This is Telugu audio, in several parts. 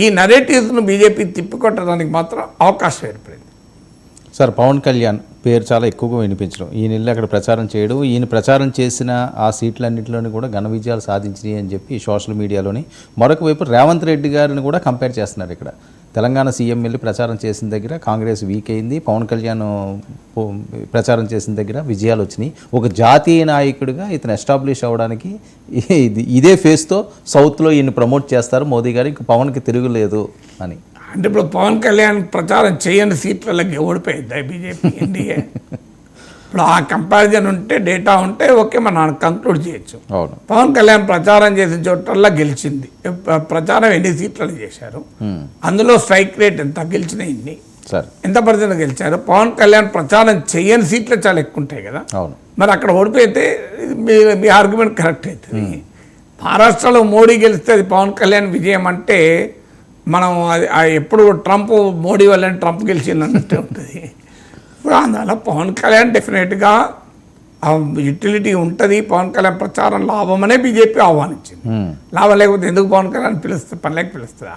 ఈ నరేటివ్స్ను బీజేపీ తిప్పికొట్టడానికి మాత్రం అవకాశం ఏర్పడింది. సార్, పవన్ కళ్యాణ్ పేరు చాలా ఎక్కువగా వినిపించడం, ఈయన వెళ్ళి అక్కడ ప్రచారం చేయడం, ఈయన ప్రచారం చేసిన ఆ సీట్లన్నింటిలోని కూడా ఘన విజయాలు సాధించినాయి అని చెప్పి సోషల్ మీడియాలోని. మరొక వైపు రేవంత్ రెడ్డి గారిని కూడా కంపేర్ చేస్తున్నారు. ఇక్కడ తెలంగాణ సీఎం వెళ్ళి ప్రచారం చేసిన దగ్గర కాంగ్రెస్ వీక్ అయింది, పవన్ కళ్యాణ్ ప్రచారం చేసిన దగ్గర విజయాలు వచ్చినాయి. ఒక జాతీయ నాయకుడిగా ఇతను ఎస్టాబ్లిష్ అవ్వడానికి ఇదే ఫేస్తో సౌత్లో ఈయన ప్రమోట్ చేస్తారు మోదీ గారు, ఇంక పవన్కి తిరుగులేదు అని. అంటే ఇప్పుడు పవన్ కళ్యాణ్ ప్రచారం చేయని సీట్లకి ఓడిపోయింది బీజేపీ ఎన్డీఏ. ఇప్పుడు ఆ కంపారిజన్ ఉంటే, డేటా ఉంటే ఓకే, మనం కంక్లూడ్ చేయొచ్చు. పవన్ కళ్యాణ్ ప్రచారం చేసిన చోటల్లా గెలిచింది. ప్రచారం ఎన్ని సీట్లను చేశారు, అందులో స్ట్రైక్ రేట్ ఎంత, గెలిచిన ఇన్ని ఎంత పర్సెంట్ గెలిచారు. పవన్ కళ్యాణ్ ప్రచారం చేయని సీట్లు చాలా ఎక్కువ ఉంటాయి కదా, మరి అక్కడ ఓడిపోతే మీ ఆర్గ్యుమెంట్ కరెక్ట్ అవుతుంది. మహారాష్ట్రలో మోడీ గెలిస్తే అది పవన్ కళ్యాణ్ విజయం అంటే మనం అది ఎప్పుడు ట్రంప్ మోడీ వల్లనే ట్రంప్ గెలిచిందన్నట్టే ఉంటుంది. ఇప్పుడు అందువల్ల పవన్ కళ్యాణ్ డెఫినెట్గా యూటిలిటీ ఉంటుంది. పవన్ కళ్యాణ్ ప్రచారం లాభమనే బీజేపీ ఆహ్వానించింది. లాభం లేకపోతే ఎందుకు పవన్ కళ్యాణ్ పిలుస్తుంది, పనిలేక పిలుస్తుందా?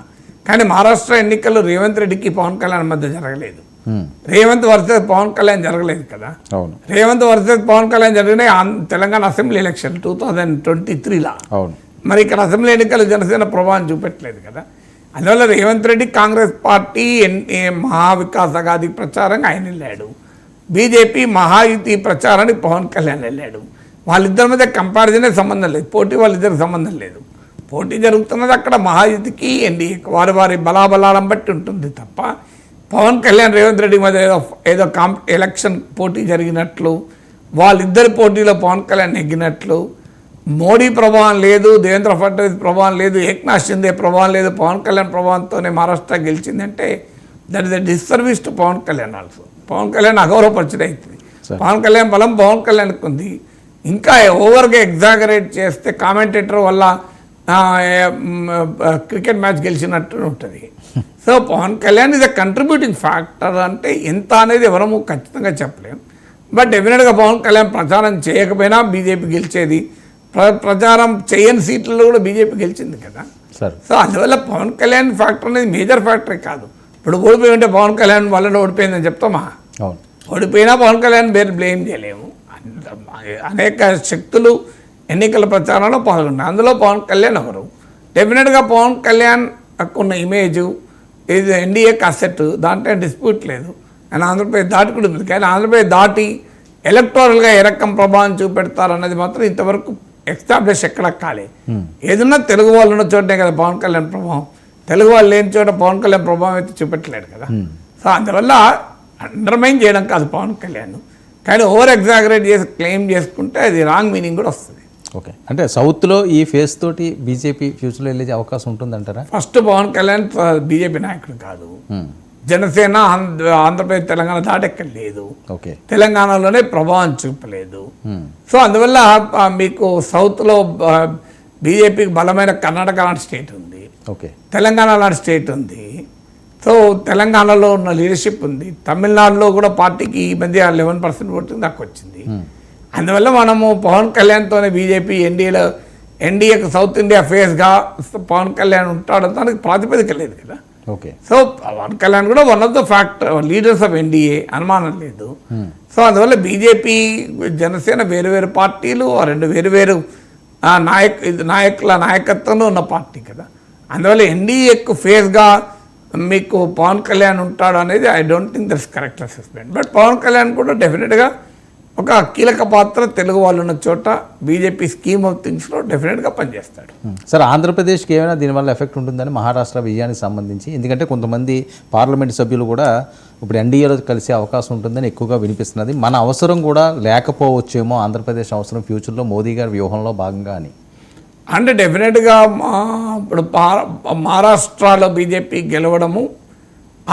కానీ మహారాష్ట్ర ఎన్నికల్లో రేవంత్ రెడ్డికి పవన్ కళ్యాణ్ మధ్య జరగలేదు. రేవంత్ వర్సెస్ పవన్ కళ్యాణ్ జరగలేదు కదా. రేవంత్ వర్సెస్ పవన్ కళ్యాణ్ జరిగినాయి తెలంగాణ అసెంబ్లీ ఎలక్షన్ 2023లా. మరి ఇక్కడ అసెంబ్లీ ఎన్నికలు జనసేన ప్రభావం చూపెట్టలేదు కదా. అందువల్ల రేవంత్ రెడ్డి కాంగ్రెస్ పార్టీ మహావికాస్ అఘాది ప్రచారంగా ఆయన వెళ్ళాడు, బీజేపీ మహాయుతి ప్రచారానికి పవన్ కళ్యాణ్ వెళ్ళాడు. వాళ్ళిద్దరి మధ్య కంపారిజనే సంబంధం లేదు, పోటీ వాళ్ళిద్దరికి సంబంధం లేదు. పోటీ జరుగుతున్నది అక్కడ మహాయుతికి ఎన్డీఏకి, వారి బలాబలాలను బట్టి ఉంటుంది తప్ప పవన్ కళ్యాణ్ రేవంత్ రెడ్డి మధ్య ఏదో ఎలక్షన్ పోటీ జరిగినట్లు, వాళ్ళిద్దరి పోటీలో పవన్ కళ్యాణ్ నెగ్గినట్లు, మోడీ ప్రభావం లేదు, దేవేంద్ర ఫడ్నవీస్ ప్రభావం లేదు, ఏక్నాథ్ షిందే ప్రభావం లేదు, పవన్ కళ్యాణ్ ప్రభావంతోనే మహారాష్ట్ర గెలిచిందంటే that is a disservice to Pawan Kalyan also. Pawan Kalyan అగౌరవపరిచడం అవుతుంది. పవన్ కళ్యాణ్ బలం పవన్ కళ్యాణ్కి ఉంది. ఇంకా ఓవర్గా ఎగ్జాగరేట్ చేస్తే కామెంటేటర్ వల్ల క్రికెట్ మ్యాచ్ గెలిచినట్టు ఉంటుంది. So Pawan Kalyan is a contributing factor. అంటే ఎంత అనేది ఎవరము ఖచ్చితంగా చెప్పలేము. బట్ డెఫినెట్గా పవన్ కళ్యాణ్ ప్రచారం చేయకపోయినా బీజేపీ గెలిచేది. ప్రచారం చేయని సీట్లలో కూడా బీజేపీ గెలిచింది కదా. సో అందువల్ల పవన్ కళ్యాణ్ ఫ్యాక్టర్ అనేది మేజర్ ఫ్యాక్టరే కాదు. ఇప్పుడు ఓడిపోయి ఉంటే పవన్ కళ్యాణ్ వల్ల ఓడిపోయిందని చెప్తామా? ఓడిపోయినా పవన్ కళ్యాణ్ పేరు బ్లేమ్ చేయలేము. అనేక శక్తులు ఎన్నికల ప్రచారంలో పాల్గొన్నారు, అందులో పవన్ కళ్యాణ్ ఎవరు? డెఫినెట్గా పవన్ కళ్యాణ్ ఉన్న ఇమేజు ఇది ఎన్డీఏకి అసెట్, దాంట్లో డిస్ప్యూట్ లేదు. ఆయన ఆంధ్రప్రదేశ్ దాటి కూడా ఉంది. కానీ ఆంధ్రప్రదేశ్ దాటి ఎలక్టోరల్గా ఏ రకం ప్రభావం చూపెడతారన్నది మాత్రం ఇంతవరకు ఎస్టాబ్లిష్ ఎక్కడ కాలేదు. ఏదన్నా తెలుగు వాళ్ళు ఉన్న చోటనే కదా పవన్ కళ్యాణ్ ప్రభావం, తెలుగు వాళ్ళు లేని చోట పవన్ కళ్యాణ్ ప్రభావం అయితే చూపెట్టలేడు కదా. సో అందువల్ల అండర్మైన్ చేయడం కాదు పవన్ కళ్యాణ్, కానీ ఓవర్ ఎగ్జాగరేట్ చేసి క్లెయిమ్ చేసుకుంటే అది రాంగ్ మీనింగ్ కూడా వస్తుంది. ఓకే, అంటే సౌత్లో ఈ ఫేస్ తోటి బీజేపీ ఫ్యూచర్లో వెళ్ళే అవకాశం ఉంటుందంటారా? ఫస్ట్ పవన్ కళ్యాణ్ బీజేపీ నాయకుడు కాదు, జనసేన ఆంధ్రప్రదేశ్ తెలంగాణ దాటెక్కడ లేదు, తెలంగాణలోనే ప్రభావం చూపలేదు. సో అందువల్ల మీకు సౌత్లో బీజేపీకి బలమైన కర్ణాటక లాంటి స్టేట్ ఉంది, తెలంగాణ లాంటి స్టేట్ ఉంది. సో తెలంగాణలో ఉన్న లీడర్షిప్ ఉంది. తమిళనాడులో కూడా పార్టీకి ఈ మధ్య 11% ఓటింగ్ దాకా వచ్చింది. అందువల్ల మనము పవన్ కళ్యాణ్తోనే బీజేపీ ఎన్డీఏకి సౌత్ ఇండియా ఫేస్గా పవన్ కళ్యాణ్ ఉంటాడు, దానికి ప్రాతిపదిక లేదు కదా. సో పవన్ కళ్యాణ్ కూడా one of the factor leaders of NDA, అనుమానం లేదు. సో అందువల్ల బీజేపీ జనసేన వేరు పార్టీలు, రెండు వేరు నాయకుల నాయకత్వంలో ఉన్న పార్టీ కదా. అందువల్ల ఎన్డీఏకు ఫేస్గా మీకు పవన్ కళ్యాణ్ ఉంటాడు అనేది I don't think that's correct assessment. But Pawan Kalyan కూడా డెఫినెట్గా ఒక కీలక పాత్ర తెలుగు వాళ్ళు ఉన్న చోట బీజేపీ స్కీమ్ ఆఫ్ థింగ్స్లో డెఫినెట్గా పనిచేస్తాడు. సార్, ఆంధ్రప్రదేశ్కి ఏమైనా దీనివల్ల ఎఫెక్ట్ ఉంటుందని మహారాష్ట్ర విజయానికి సంబంధించి? ఎందుకంటే కొంతమంది పార్లమెంట్ సభ్యులు కూడా ఇప్పుడు ఎన్డీఏలో కలిసే అవకాశం ఉంటుందని ఎక్కువగా వినిపిస్తున్నది. మన అవసరం కూడా లేకపోవచ్చేమో ఆంధ్రప్రదేశ్ అవసరం ఫ్యూచర్లో మోదీ గారి వ్యూహంలో భాగంగా అని. అంటే డెఫినెట్గా ఇప్పుడు మహారాష్ట్రలో బీజేపీ గెలవడము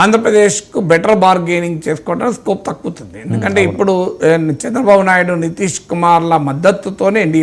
ఆంధ్రప్రదేశ్కు బెటర్ బార్గెనింగ్ చేసుకోవడానికి స్కోప్ తక్కువతుంది. ఎందుకంటే ఇప్పుడు చంద్రబాబు నాయుడు, నితీష్ కుమార్ల మద్దతుతోనే ఎన్డీఏ